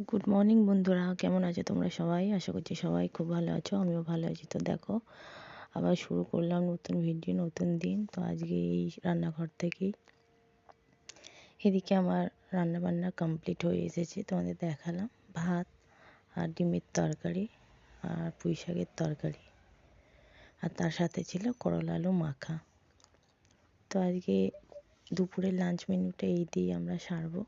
Good morning বন্ধুরা, কেমন আছো তোমরা সবাই? আশা করছি সবাই খুব ভালো আছো, আমিও ভালো আছি। তো দেখো, আবার শুরু করলাম নতুন ভিডিও, নতুন দিন। তো আজকে এই রান্নাঘর থেকেই এদিকে আমার রান্না বান্না কমপ্লিট হয়ে এসেছে, তোমাদের দেখালাম। ভাত আর ডিমের তরকারি আর পুঁই শাকের তরকারি, আর তার সাথে ছিল করলা আলু মাখা। তো আজকে দুপুরের লাঞ্চ মেনুটা এই দিয়ে আমরা সারবো।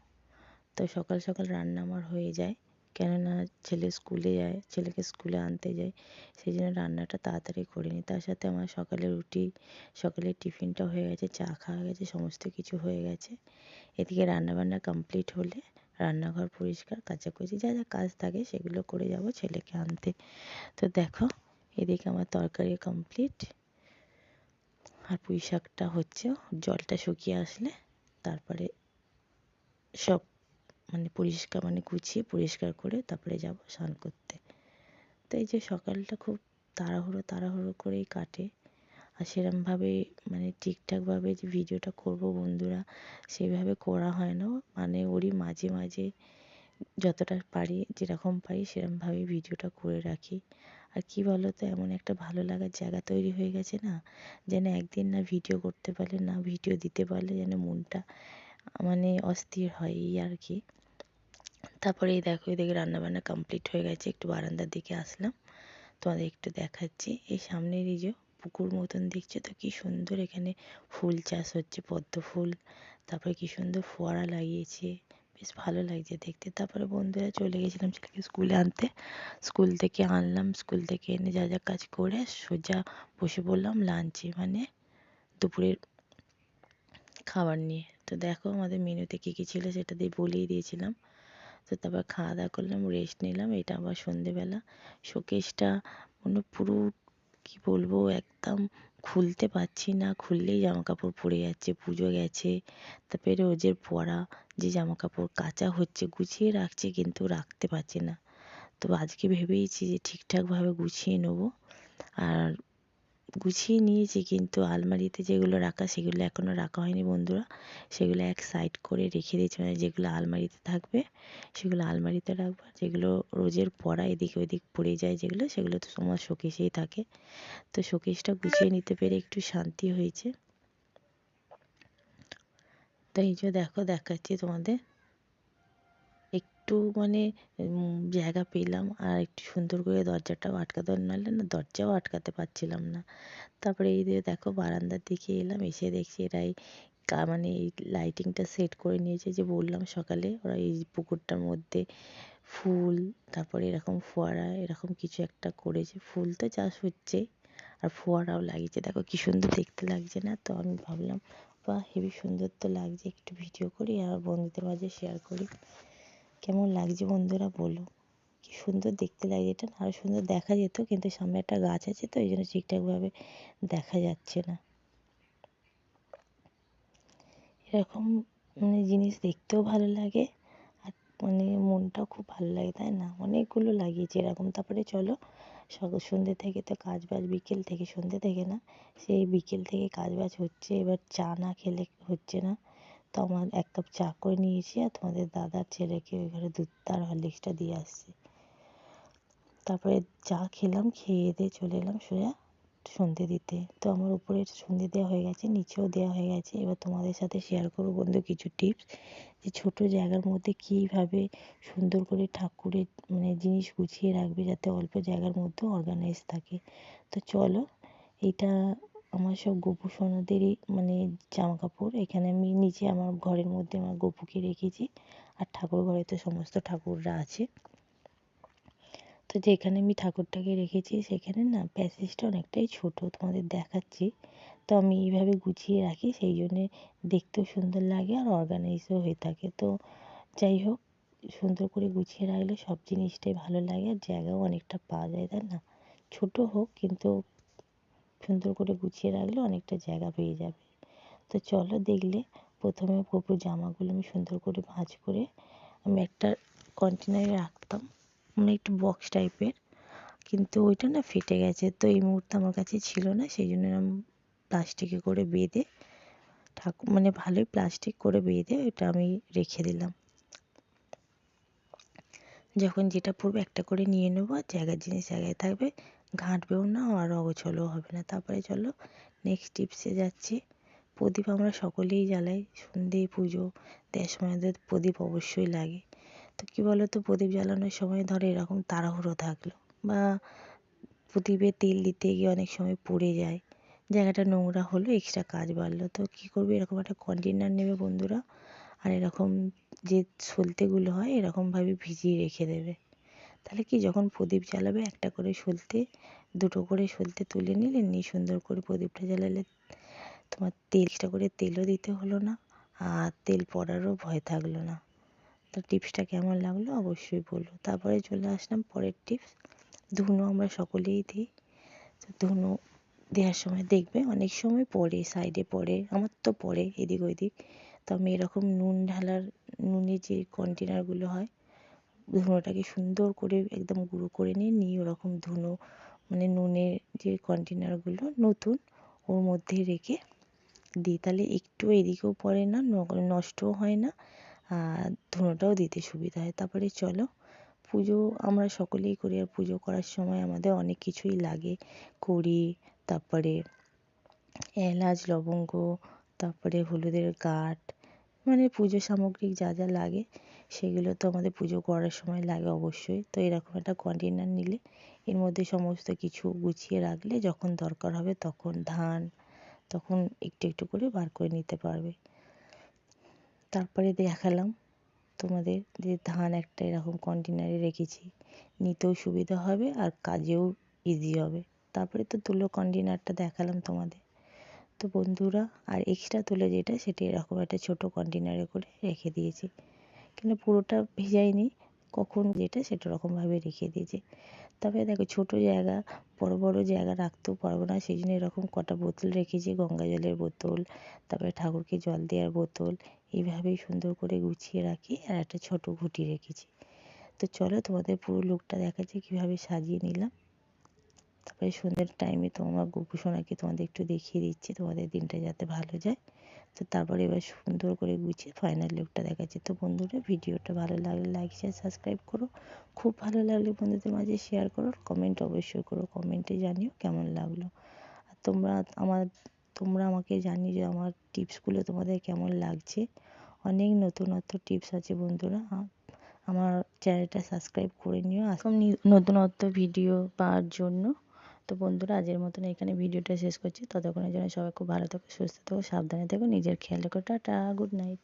তো সকাল সকাল রান্না আমার হয়ে যায়, কেননা ছেলে স্কুলে যায়, ছেলেকে স্কুলে আনতে যাই, সেই জন্য রান্নাটা তাড়াতাড়ি করে নিই। তার সাথে আমার সকালে রুটি, সকালের টিফিনটা হয়ে গেছে, চা খাওয়া গেছে, সমস্ত কিছু হয়ে গেছে। এদিকে রান্নাবান্না কমপ্লিট হলে রান্নাঘর পরিষ্কার, কাচাকুচি যা যা কাজ থাকে সেগুলো করে যাব ছেলেকে আনতে। তো দেখো, এদিকে আমার তরকারি কমপ্লিট, আর পুঁই শাকটা হচ্ছে, জলটা শুকিয়ে আসলে তারপরে সব পরিষ্কার গুছিয়ে পরিষ্কার করে তারপরে যাব স্নান করতে। তো এই যে সকালটা খুব তাড়াহুড়ো করেই কাটে, আর সেরমভাবে ঠিকঠাকভাবে যে ভিডিওটা করব বন্ধুরা, সেইভাবে করা হয় না। ওরই মাঝে মাঝে যতটা পারি, যেরকম পারি সেরমভাবেই ভিডিওটা করে রাখি। আর কি বলো তো, এমন একটা ভালো লাগার জায়গা তৈরি হয়ে গেছে না, যেন একদিন না ভিডিও করতে পারলে, না ভিডিও দিতে পারলে যেন মনটা অস্থির হয়, এই আর কি। তারপরে এই দেখো, এদিকে রান্নাবান্না কমপ্লিট হয়ে গেছে, একটু বারান্দার দিকে আসলাম, তোমাদের একটু দেখাচ্ছি। এই সামনের এই যে পুকুর মতন দেখছো তো, কি সুন্দর এখানে ফুল চাষ হচ্ছে, পদ্ম ফুল। তারপরে কি সুন্দর ফোয়ারা লাগিয়েছে, বেশ ভালো লাগছে দেখতে। তারপরে বন্ধুরা চলে গেছিলাম ছেলেকে স্কুলে আনতে, স্কুল থেকে আনলাম, স্কুল থেকে এনে যা যা কাজ করে সোজা বসে পড়লাম লাঞ্চে, দুপুরের খাবার নিয়ে। তো দেখো আমাদের মেনুতে কী কী ছিল সেটা দিয়ে বলেই দিয়েছিলাম। তো তারপর খাওয়া দাওয়া করলাম, রেস্ট নিলাম। এটা আবার সন্ধেবেলা। শোকেসটা পুরো কি বলবো, একদম খুলতে পারছি না, খুললেই জামা কাপড় পরে যাচ্ছে, পুজো গেছে, তারপরে রোজের পরা যে জামা কাপড় কাচা হচ্ছে, গুছিয়ে রাখছি কিন্তু রাখতে পারছি না। তো আজকে ভেবেইছি যে ঠিকঠাকভাবে গুছিয়ে নেবো। আর গুছিয়ে নিয়েছি, কিন্তু আলমারিতে যেগুলো রাখা সেগুলো এখনও রাখা হয়নি বন্ধুরা। সেগুলো এক সাইড করে রেখে দিয়েছি, যেগুলো আলমারিতে থাকবে সেগুলো আলমারিতে রাখবো, যেগুলো রোজের পরা এদিক ওদিক পড়ে যায় যেগুলো, সেগুলো তো তোমার শোকেসেই থাকে। তো শোকেসটা গুছিয়ে নিতে পেরে একটু শান্তি হয়েছে। তো এই যে দেখো, দেখাচ্ছি তোমাদের, একটু জায়গা পেলাম, আর একটু সুন্দর করে দরজাটাও আটকাতে, নাহলে না দরজাও আটকাতে পারছিলাম না। তারপরে এই যে দেখো, বারান্দার দিকে এলাম, এসে দেখছি এরাই এই লাইটিংটা সেট করে নিয়েছে, যে বললাম সকালে, ওরা এই পুকুরটার মধ্যে ফুল, তারপরে এরকম ফোয়ারা, এরকম কিছু একটা করেছে। ফুল তো চাষ হচ্ছে, আর ফোয়ারাও লাগিয়েছে, দেখো কি সুন্দর দেখতে লাগছে না? তো আমি ভাবলাম, বাহ, হেবি সুন্দর তো লাগছে, একটু ভিডিও করি আর বন্ধুদের মাঝে শেয়ার করি। কেমন লাগছে বন্ধুরা বলো, কি সুন্দর দেখতে লাগে। এটা আরও সুন্দর দেখা যেত, কিন্তু সামনে একটা গাছ আছে, তো এই জন্য ঠিকঠাকভাবে দেখা যাচ্ছে না। এরকম জিনিস দেখতেও ভালো লাগে, আর মনটাও খুব ভালো লাগে, তাই না? অনেকগুলো লাগিয়েছি এরকম। তারপরে চলো, সন্ধ্যে থেকে তো কাজ বাজ, বিকেল থেকে, সন্ধ্যে থেকে না, সেই বিকেল থেকে কাজ বাজ হচ্ছে। এবার চা না খেলে হচ্ছে না, তো আমার 1 কাপ চা করে নিয়েছি, আর তোমাদের দাদার ছেলেকে ওই ঘরে দুধ আর হরলিক্সটা দিয়ে আসছি। তারপরে চা খেলাম, খেয়ে দিয়ে চলে এলাম সোজা সন্ধে দিতে। তো আমার উপরে সন্ধে দেওয়া হয়ে গেছে, নিচেও দেওয়া হয়ে গেছে। এবার তোমাদের সাথে শেয়ার করবো বন্ধু কিছু টিপস, যে ছোটো জায়গার মধ্যে কীভাবে সুন্দর করে ঠাকুরের জিনিস গুছিয়ে রাখবে, যাতে অল্প জায়গার মধ্যেও অর্গানাইজ থাকে। তো চলো, এইটা আমার সব গপু সোনাদেরই জামা কাপড়। এখানে আমি নিচে আমার ঘরের মধ্যে আমার গপুকে রেখেছি, আর ঠাকুর ঘরে তো সমস্ত ঠাকুররা আছে। তো যেখানে আমি ঠাকুরটাকে রেখেছি সেখানে না প্যাসেজটা অনেকটাই ছোট, তোমাদের দেখাচ্ছি। তো আমি এইভাবে গুছিয়ে রাখি, সেই জন্যে দেখতেও সুন্দর লাগে, আর অর্গানাইজও হয়ে থাকে। তো যাই হোক, সুন্দর করে গুছিয়ে রাখলে সব জিনিসটাই ভালো লাগে, আর জায়গাও অনেকটা পাওয়া যায়, তাই না? ছোট হোক, কিন্তু সুন্দর করে গুছিয়ে রাখলে অনেকটা জায়গা পেয়ে যাবে। তো চলো, দেখলে প্রথমে গপুর জামাগুলো আমি সুন্দর করে ভাঁজ করে আমি একটা কন্টেনারে রাখতাম, একটু বক্স টাইপের, কিন্তু ওইটা না ফেটে গেছে। তো এই মুহূর্তে আমার কাছে ছিল না, সেই জন্য আমি প্লাস্টিকে করে বেঁধে ঠাকুর ভালোই প্লাস্টিক করে বেঁধে ওইটা আমি রেখে দিলাম। যখন যেটা পড়বে একটা করে নিয়ে নেবো, আর জায়গার জিনিস জায়গায় থাকবে, ঘাঁটবেও না আর অগোছালোও হবে না। তারপরে চলো নেক্সট টিপসে যাচ্ছি। প্রদীপ আমরা সকলেই জ্বালাই, সন্ধে পুজো দেওয়ার সময় আমাদের প্রদীপ অবশ্যই লাগে। তো কী বলো তো, প্রদীপ জ্বালানোর সময় ধরো এরকম তাড়াহুড়ো থাকলো, বা প্রদীপে তেল দিতে গিয়ে অনেক সময় পড়ে যায়, জায়গাটা নোংরা হলো, এক্সট্রা কাজ বাড়লো। তো কী করবে, এরকম একটা কন্টেনার নেবে বন্ধুরা, আর এরকম যে সলতেগুলো হয় এরকমভাবে ভিজিয়ে রেখে দেবে। তাহলে কি, যখন প্রদীপ জ্বালাবে একটা করে সলতে, দুটো করে সলতে তুলে নিলে, নিয়ে সুন্দর করে প্রদীপটা জ্বালালে তোমার তেল এক্সট্রা করে তেলও দিতে হলো না, আর তেল পড়ারও ভয় থাকলো না। তো টিপসটা কেমন লাগলো অবশ্যই বলো। তারপরে চলে আসলাম পরের টিপস। ধুনো আমরা সকলেই দিই। তো ধুনো দেওয়ার সময় দেখবে অনেক সময় পড়ে, সাইডে পড়ে, আমার তো পড়ে এদিক ওইদিক। তো আমি এরকম নুন ঢালার, নুনের যে কন্টেনারগুলো হয়, ধুনোটাকে সুন্দর করে একদম গুঁড়ো করে নিয়ে ওরকম ধুনো, মানে নুনের যে কন্টেনারগুলো নতুন, ওর মধ্যে রেখে দিই। তাহলে একটু এদিকেও পড়ে না, নষ্টও হয় না, আর ধুনোটাও দিতে সুবিধা হয়। তারপরে চলো, পুজো আমরা সকলেই করি, আর পুজো করার সময় আমাদের অনেক কিছুই লাগে, করি। তারপরে এলাচ, লবঙ্গ, তারপরে হলুদের গাঁট, মানে পুজো সামগ্রিক যা যা লাগে সেগুলো তো আমাদের পুজো করার সময় লাগে অবশ্যই। তো এরকম একটা কন্টেনার নিলে এর মধ্যে সমস্ত কিছু গুছিয়ে রাখলে যখন দরকার হবে তখন ধান, তখন একটু একটু করে বার করে নিতে পারবে। তারপরে দেখালাম তোমাদের যে ধান একটা এরকম কন্টেনারে রেখেছি, নিতেও সুবিধা হবে আর কাজেও ইজি হবে। তারপরে তো তুলো কন্টেনারটা দেখালাম তোমাদের। তো বন্ধুরা, আর এক্সট্রা তুলো যেটা, সেটা এরকম একটা ছোটো কন্টেনারে করে রেখে দিয়েছি, কিন্তু পুরোটা ভেজাইনি, কখন যেটা সেটা ওরকমভাবে রেখে দিয়েছি। তবে দেখো, ছোটো জায়গা, বড় বড় জায়গা রাখতেও পারবো না, সেই জন্য এরকম কটা বোতল রেখেছি, গঙ্গা জলের বোতল, তারপরে ঠাকুরকে জল দেওয়ার বোতল, এইভাবেই সুন্দর করে গুছিয়ে রাখি, আর একটা ছোটো ঘুঁটি রেখেছি। তো চলো তোমাদের পুরো লুকটা দেখাচ্ছি কীভাবে সাজিয়ে নিলাম। তারপরে সন্ধ্যের টাইমে তোমার গোপু সোনাকে তোমাদের একটু দেখিয়ে দিচ্ছি, তোমাদের দিনটা যাতে ভালো যায়। তো তারপরে এবার সুন্দর করে গুছিয়ে ফাইনাল লুকটা দেখাচ্ছি। তো বন্ধুরা, ভিডিওটা ভালো লাগলে লাইক শেয়ার সাবস্ক্রাইব করো, খুব ভালো লাগলে বন্ধুদের মাঝে শেয়ার করো, কমেন্ট অবশ্যই করো, কমেন্টে জানিও কেমন লাগলো। আর তোমরা আমাকে জানিও যে আমার টিপসগুলো তোমাদের কেমন লাগছে। অনেক নতুনত্ব টিপস আছে বন্ধুরা, আমার চ্যানেলটা সাবস্ক্রাইব করে নিও এরকম নতুনত্ব ভিডিও পাওয়ার জন্য। তো বন্ধুরা, আজের মতন এখানে ভিডিওটা শেষ করছি। ততক্ষণের জন্য সবাই খুব ভালো থেকো, সুস্থ থেকো, সাবধানে থেকো, নিজের খেয়াল রেখো। Tata, good night.